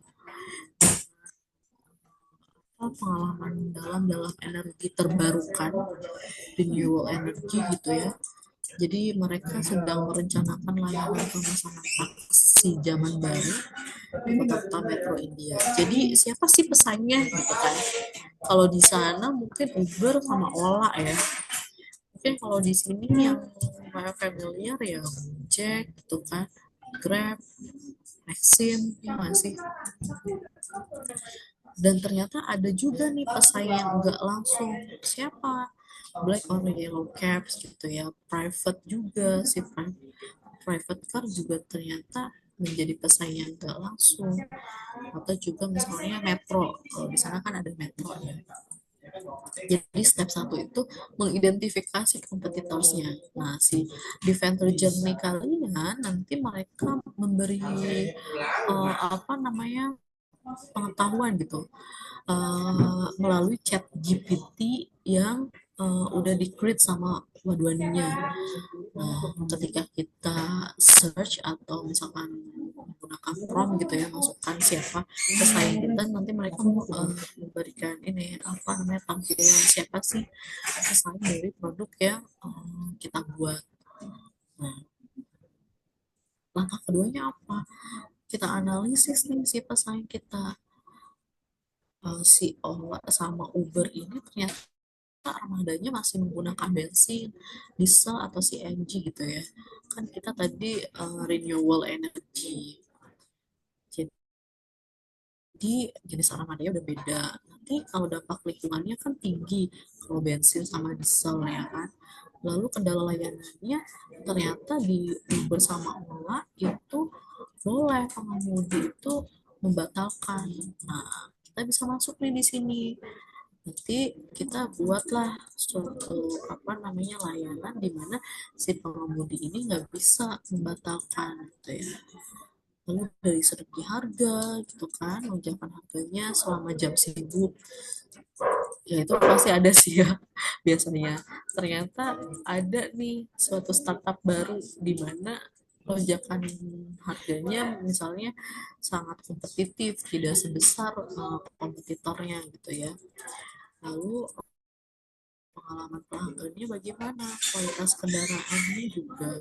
pengalaman dalam energi terbarukan, renewable energy gitu ya. Jadi mereka sedang merencanakan layanan pemesanan taksi zaman baru di kota Metro India. Jadi siapa sih pesaingnya gitu kan? Kalau di sana mungkin Uber sama Ola ya. Mungkin kalau di sini yang familiar ya Gojek gitu kan, Grab, Maxim, ya nggak sih? Dan ternyata ada juga nih pesaing yang enggak langsung. Siapa? Black or Yellow Cabs gitu ya. Private juga si private car juga ternyata menjadi pesaing yang enggak langsung. Atau juga misalnya Metro. Kalau di sana kan ada Metro ya. Jadi step satu itu mengidentifikasi kompetitornya. Nah, si Defender Journey kalian nanti mereka memberi apa namanya pengetahuan gitu melalui chat GPT yang udah di-create sama Wadwaninya. Nah, ketika kita search atau misalkan menggunakan prompt gitu ya, masukkan siapa pesaing kita, nanti mereka memberikan ini apa namanya tampilan siapa sih pesaing dari produk yang kita buat. Nah, langkah keduanya apa? Kita analisis nih si pesaing kita. Si Ola sama Uber ini ternyata armadanya masih menggunakan bensin, diesel atau CNG gitu ya. Kan kita tadi renewable energy. Jadi jenis armadanya udah beda. Nanti kalau dampak lingkungannya kan tinggi kalau bensin sama diesel ya kan. Lalu kendala layanannya ternyata di Uber sama Ola itu boleh pengemudi itu membatalkan. Nah, kita bisa masuk nih di sini. Nanti kita buatlah suatu apa namanya layanan di mana si pengemudi ini nggak bisa membatalkan gitu ya. Lalu dari segi harga gitu kan, lonjakan harganya selama jam sibuk, ya itu pasti ada sih ya biasanya. Ternyata ada nih suatu startup baru di mana lonjakan harganya misalnya sangat kompetitif, tidak sebesar kompetitornya gitu ya. Lalu pengalaman pelanggannya bagaimana, kualitas kendaraannya juga,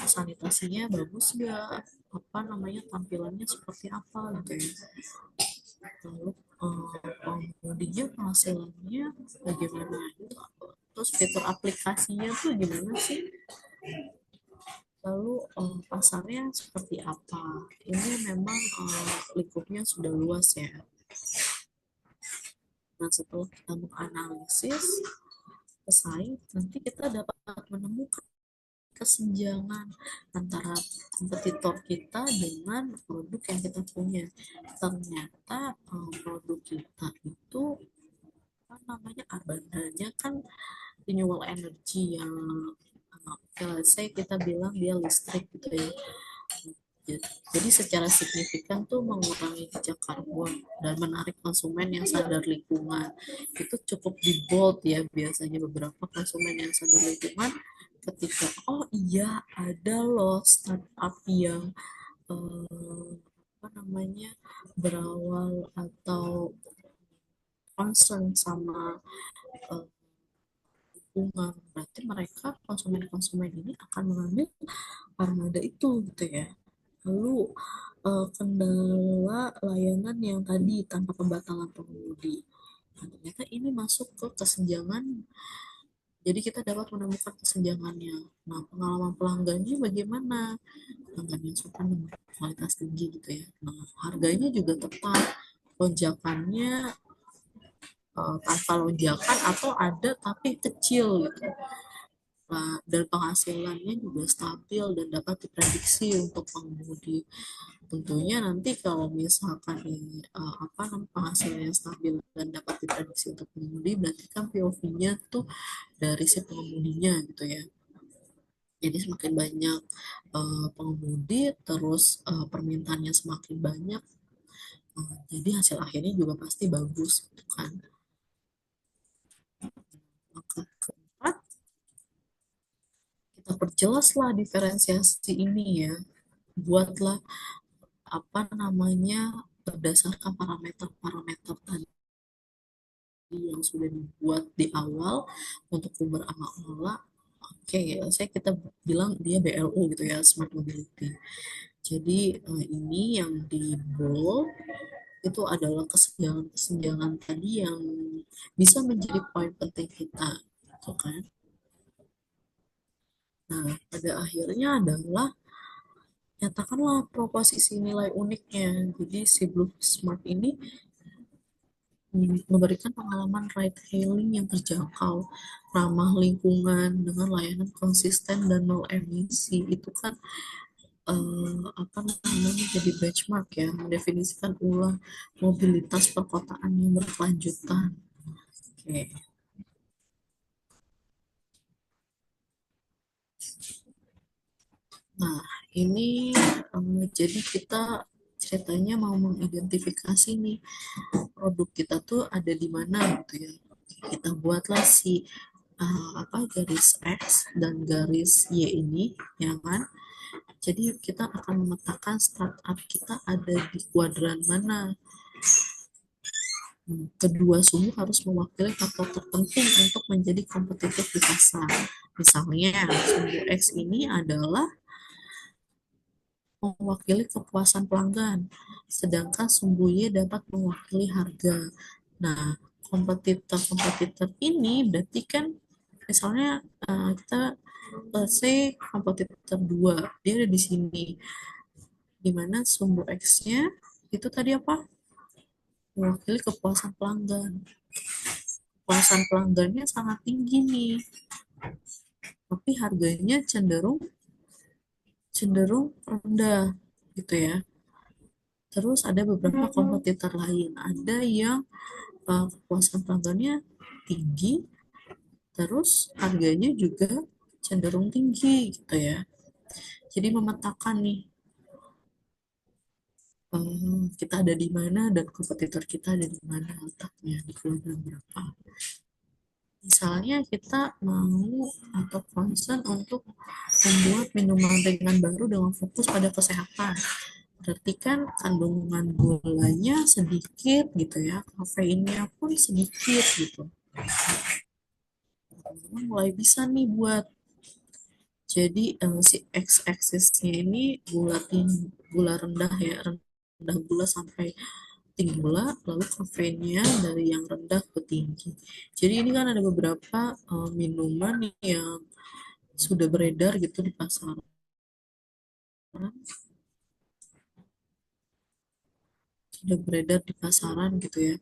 sanitasinya bagus nggak, apa namanya tampilannya seperti apa gitu ya. Lalu pengemudinya penghasilannya bagaimana gitu, terus fitur aplikasinya tuh gimana sih, lalu pasarnya seperti apa. Ini memang lingkupnya sudah luas ya. Nah, setelah kita menganalisis pesaing, nanti kita dapat menemukan kesenjangan antara kompetitor kita dengan produk yang kita punya. Ternyata produk kita itu apa namanya armadanya kan renewable energy yang let's say kita bilang dia listrik gitu ya. Jadi secara signifikan tuh mengurangi jejak karbon dan menarik konsumen yang sadar lingkungan. Itu cukup di bold ya biasanya beberapa konsumen yang sadar lingkungan ketika oh iya ada loh startup yang apa namanya berawal atau concern sama uh, lingkungan, berarti mereka konsumen-konsumen ini akan mengambil armada itu gitu ya. Lalu kendala layanan yang tadi tanpa pembatalan pengemudi. Nah, ternyata ini masuk ke kesenjangan. Jadi kita dapat menemukan kesenjangannya. Nah, pengalaman pelanggannya bagaimana? Pelanggan yang suka dengan kualitas tinggi gitu ya. Nah, harganya juga tetap lonjakannya tanpa lonjakan atau ada tapi kecil gitu. Nah, dan penghasilannya juga stabil dan dapat diprediksi untuk pengemudi. Tentunya nanti kalau misalkan penghasilannya stabil dan dapat diprediksi untuk pengemudi, berarti kan POV-nya tuh dari si pengemudinya gitu ya. Jadi semakin banyak pengemudi, terus permintaannya semakin banyak, jadi hasil akhirnya juga pasti bagus gitu kan. Maka keempat, kita perjelaslah diferensiasi ini ya. Buatlah berdasarkan parameter-parameter tadi yang sudah dibuat di awal untuk Uber sama Ola. Oke, kita bilang dia BLU gitu ya, Smart Mobility. Jadi ini yang di bold itu adalah kesenjangan tadi yang bisa menjadi poin penting kita, gitu kan? Nah, pada akhirnya adalah nyatakanlah proposisi nilai uniknya. Jadi si Blue Smart ini memberikan pengalaman ride hailing yang terjangkau, ramah lingkungan dengan layanan konsisten dan nol emisi. Itu kan jadi benchmark ya, mendefinisikan ulang mobilitas perkotaan yang berkelanjutan. Oke. Nah, ini jadi kita ceritanya mau mengidentifikasi nih produk kita tuh ada di mana gitu ya. Kita buatlah si garis X dan garis Y ini, ya kan? Jadi kita akan memetakan startup kita ada di kuadran mana. Kedua sumbu harus mewakili faktor terpenting untuk menjadi kompetitif di pasar. Misalnya, sumbu X ini adalah mewakili kepuasan pelanggan, sedangkan sumbu Y dapat mewakili harga. Nah, kompetitor-kompetitor ini berarti kan misalnya kita let's say kompetitor 2 dia ada di sini, di mana sumbu X-nya itu tadi apa? Mewakili kepuasan pelanggan. Kepuasan pelanggannya sangat tinggi nih, tapi harganya cenderung cenderung rendah gitu ya. Terus ada beberapa kompetitor lain, ada yang kepuasan pelanggannya tinggi, terus harganya juga cenderung tinggi gitu ya. Jadi memetakan nih kita ada di mana dan kompetitor kita ada di mana letaknya, di kilogram berapa. Misalnya kita mau atau concern untuk membuat minuman ringan baru dengan fokus pada kesehatan. Berarti kan kandungan gulanya sedikit gitu ya, kafeinnya pun sedikit gitu. Mulai bisa nih buat jadi si x-axisnya ini gula rendah ya, rendah gula sampai tinggi gula, lalu kafeinnya dari yang rendah ke tinggi. Jadi ini kan ada beberapa minuman yang sudah beredar gitu di pasaran, gitu ya,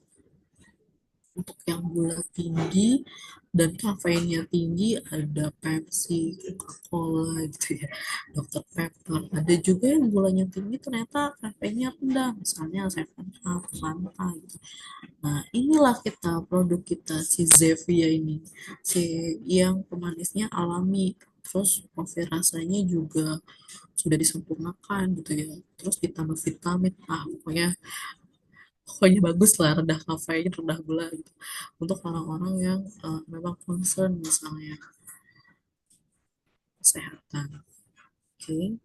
untuk yang gula tinggi dan kafeinnya tinggi ada Pepsi, Coca-Cola gitu ya, Dr. Pepper. Ada juga yang gulanya tinggi ternyata kafeinnya rendah, misalnya Seven Up, Fanta gitu. Nah, inilah produk kita si Zevia ini, si yang pemanisnya alami, terus profil rasanya juga sudah disempurnakan gitu ya, terus ditambah vitamin, pokoknya pokoknya bagus lah, rendah kafein, rendah gula gitu, untuk orang-orang yang memang concern misalnya kesehatan. Oke,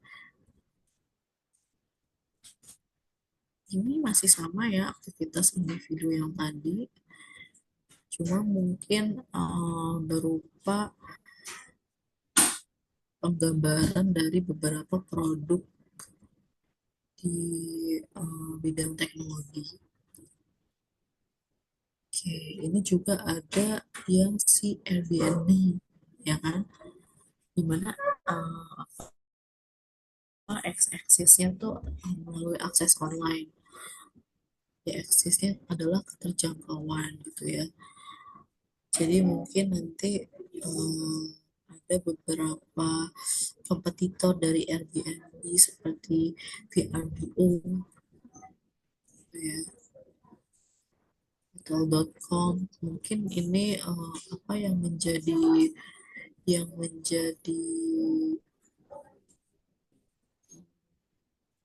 ini masih sama ya aktivitas individu yang tadi, cuma mungkin berupa penggambaran dari beberapa produk di bidang teknologi. Oke, ini juga ada yang si Airbnb, ya kan? Dimana x-axisnya tuh melalui akses online. ya eksisnya adalah keterjangkauan gitu ya. Jadi mungkin nanti ada beberapa kompetitor dari Airbnb seperti VRBO gitu ya, hotel.com. Mungkin ini apa yang menjadi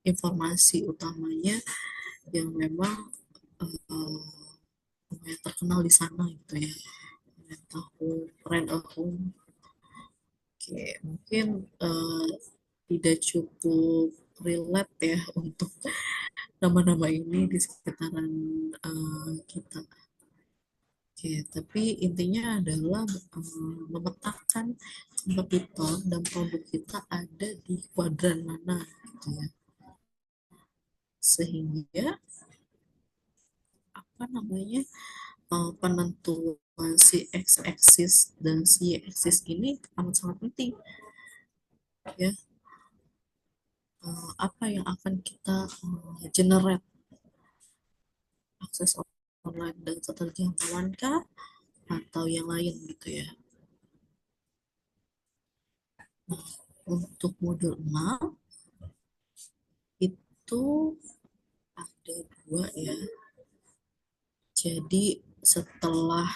informasi utamanya yang memang uh, lumayan terkenal di sana gitu ya. Rent a home. Oke, mungkin tidak cukup relate ya untuk nama-nama ini di sekitaran kita. Oke, tapi intinya adalah memetakan kompetitor dan produk kita ada di kuadran mana gitu ya. Sehingga apa namanya penentuan si x-axis dan si y-axis ini amat sangat penting ya. Apa yang akan kita generate, akses online dan keterjangkauan kah atau yang lain gitu ya. Nah, untuk modul 6 itu ada dua ya. Jadi setelah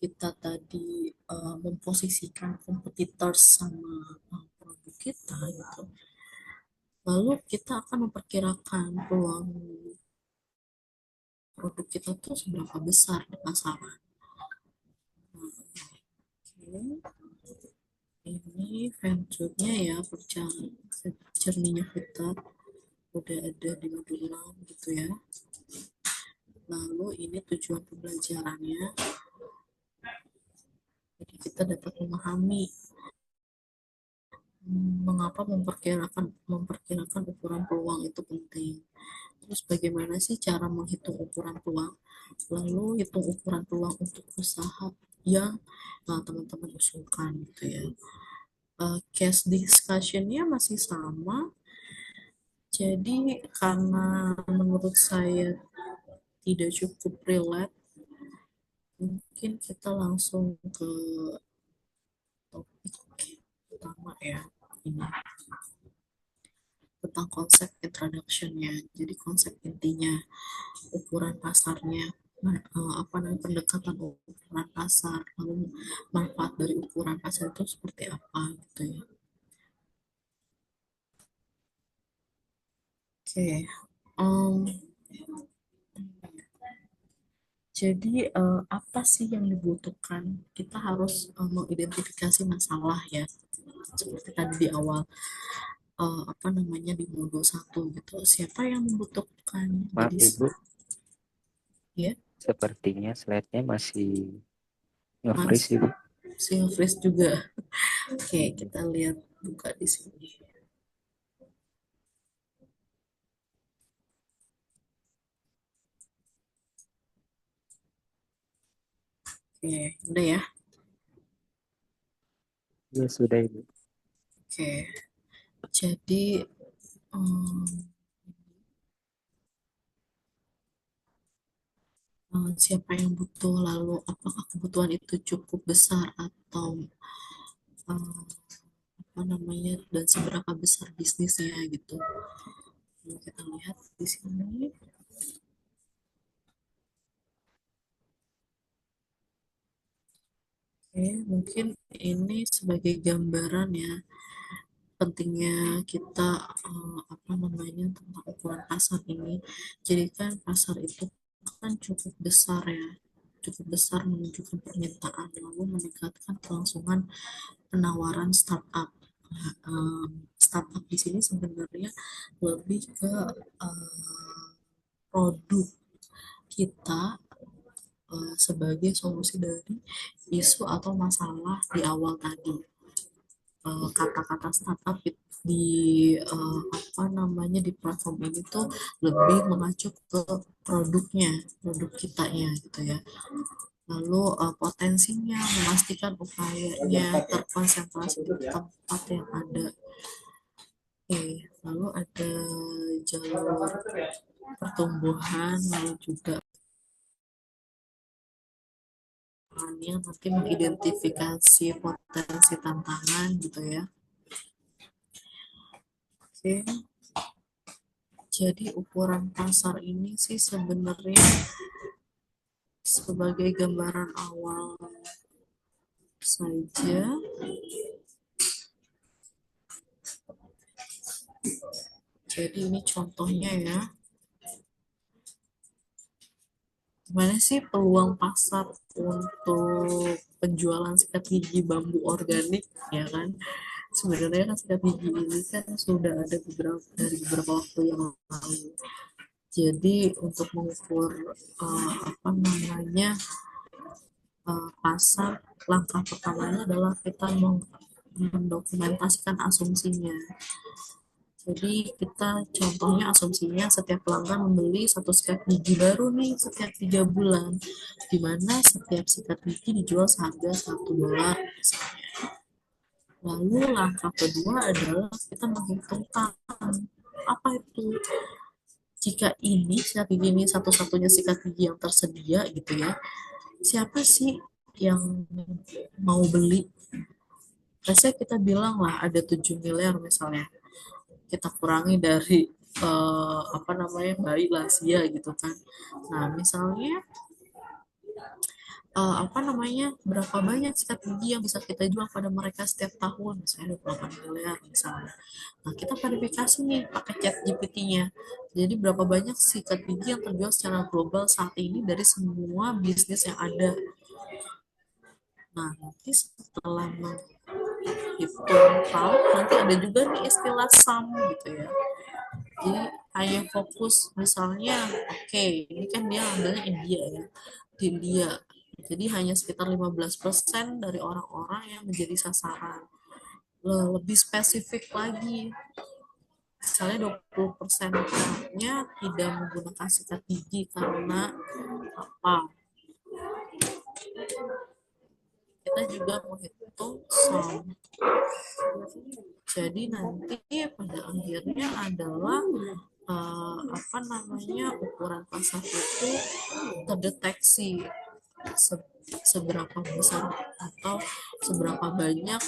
kita tadi memposisikan kompetitor sama produk kita gitu, lalu kita akan memperkirakan peluang produk kita tuh seberapa besar di pasaran. Ini venture-nya ya, perjalanan journey-nya kita udah ada di modul 6 gitu ya. Lalu ini tujuan pembelajarannya, jadi kita dapat memahami mengapa memperkirakan ukuran peluang itu penting. Terus bagaimana sih cara menghitung ukuran peluang? Lalu hitung ukuran peluang untuk usaha yang teman-teman usulkan gitu ya. Case discussion-nya masih sama. Jadi karena menurut saya tidak cukup relate, mungkin kita langsung ke topik utama ya, ini tentang konsep introduction-nya. Jadi konsep intinya, ukuran pasarnya, apa namanya, pendekatan ukuran pasar, lalu manfaat dari ukuran pasar itu seperti apa gitu ya. Oke, jadi apa sih yang dibutuhkan? Kita harus mengidentifikasi masalah ya, seperti tadi di awal, apa namanya, di modul 1 gitu. Siapa yang membutuhkan? Maaf Jadi Ibu, ya, sepertinya slide-nya masih Mas, nge-freeze Ibu. freeze juga. Oke, kita lihat, buka di sini. Oke, udah ya. Ya sudah Ibu. Oke, jadi siapa yang butuh, lalu apakah kebutuhan itu cukup besar atau apa namanya, dan seberapa besar bisnisnya gitu. Nah, kita lihat di sini. Oke, mungkin ini sebagai gambaran ya, pentingnya kita apa namanya, tentang ukuran pasar ini. Jadi kan pasar itu kan cukup besar ya, cukup besar menunjukkan permintaan, lalu meningkatkan kelangsungan penawaran startup. Nah, startup di sini sebenarnya lebih ke produk kita sebagai solusi dari isu atau masalah di awal tadi. Kata-kata startup di apa namanya, di platform ini tuh lebih mengacu ke produk kitanya gitu ya. Lalu potensinya, memastikan upayanya terkonsentrasi di tempat yang ada. Oke, lalu ada jalur pertumbuhan, lalu juga nanti mengidentifikasi potensi tantangan gitu ya. Oke, jadi ukuran pasar ini sih sebenarnya sebagai gambaran awal saja. Jadi ini contohnya ya. Gimana sih peluang pasar untuk penjualan sikat gigi bambu organik ya kan? Sebenarnya kan sikat gigi ini kan sudah ada beberapa waktu yang lalu. Jadi untuk mengukur apa namanya pasar, langkah pertamanya adalah kita mendokumentasikan asumsinya. Jadi kita contohnya asumsinya setiap pelanggan membeli satu sikat gigi baru nih setiap 3 bulan, di mana setiap sikat gigi dijual seharga $1 misalnya. Lalu langkah kedua adalah kita menghitungkan apa itu jika ini sikat gigi ini satu-satunya sikat gigi yang tersedia gitu ya, siapa sih yang mau beli? Biasanya kita bilang lah ada 7 miliar misalnya, kita kurangi dari apa namanya bayi lansia gitu kan. Nah misalnya apa namanya berapa banyak sikat gigi yang bisa kita jual pada mereka setiap tahun, misalnya 28 miliar misalnya. Nah kita verifikasi nih pakai chat GPT-nya, jadi berapa banyak sikat gigi yang terjual secara global saat ini dari semua bisnis yang ada. Nah nanti setelah menghitung hal, nanti ada juga nih istilah sum gitu ya. Jadi hanya fokus misalnya, oke, ini kan dia ambilnya India ya, di India. Jadi hanya sekitar 15% dari orang-orang yang menjadi sasaran. Lebih spesifik lagi, misalnya 20%-nya tidak menggunakan sikat gigi karena apa? Kita juga menghitung sum. Jadi nanti pada akhirnya adalah apa namanya ukuran pasar itu terdeteksi seberapa besar atau seberapa banyak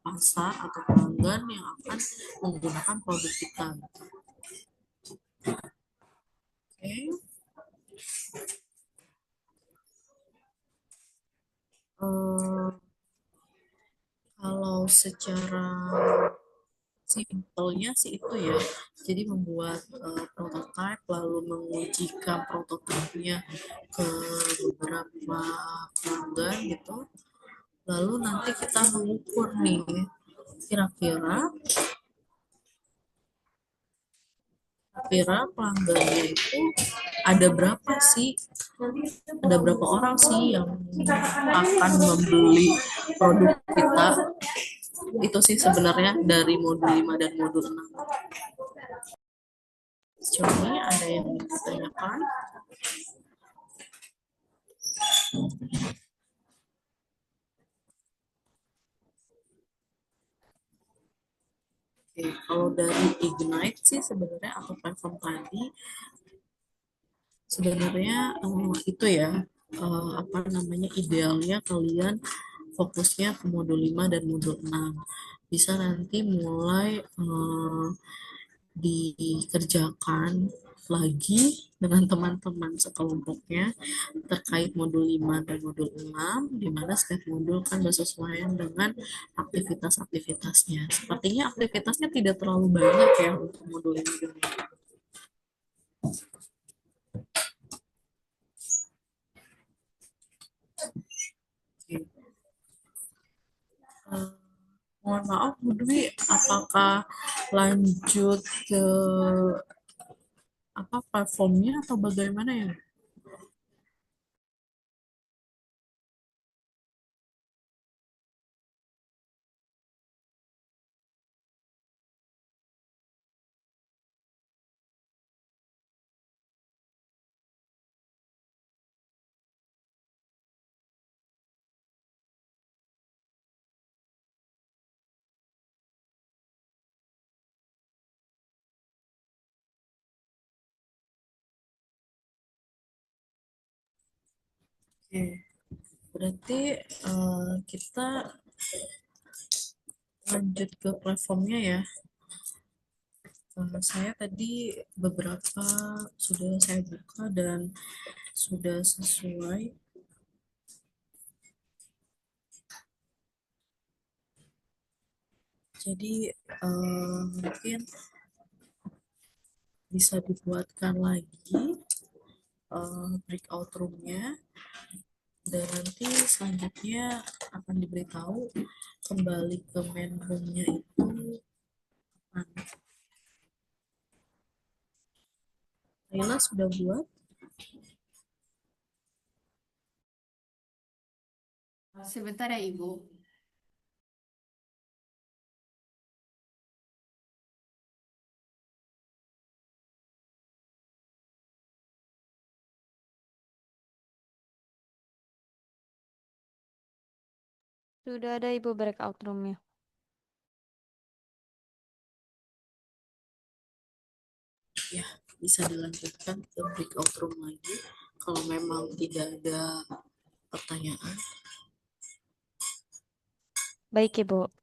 pasar atau pelanggan yang akan menggunakan produk kita. Oke. Kalau secara simpelnya sih itu ya, jadi membuat prototipe lalu mengujikan prototipenya ke beberapa pelanggan gitu, lalu nanti kita mengukur nih kira-kira pelanggannya itu ada berapa sih, ada berapa orang sih yang akan membeli produk kita. Itu sih sebenarnya dari modul 5 dan modul 6. Johnny, ada yang ditanyakan? Oke, kalau dari Ignite sih sebenarnya atau platform tadi sebenarnya itu ya apa namanya idealnya kalian fokusnya ke modul 5 dan modul 6. Bisa nanti mulai dikerjakan lagi dengan teman-teman sekelompoknya terkait modul 5 dan modul 6, di mana setiap modul kan bersesuaian dengan aktivitas-aktivitasnya. Sepertinya aktivitasnya tidak terlalu banyak ya untuk modul 5 dan modul 6. Oke. Mohon maaf Bu Dwi, apakah lanjut ke apa platformnya atau bagaimana ya? Oke, berarti kita lanjut ke platformnya ya. Saya tadi beberapa sudah saya buka dan sudah sesuai. Jadi mungkin bisa dibuatkan lagi breakout room-nya, dan nanti selanjutnya akan diberitahu kembali ke main room-nya itu kapan. Laila sudah buat? Sebentar ya, Ibu. Sudah ada Ibu breakout room-nya. Ya, bisa dilanjutkan ke breakout room lagi kalau memang tidak ada pertanyaan. Baik, Ibu.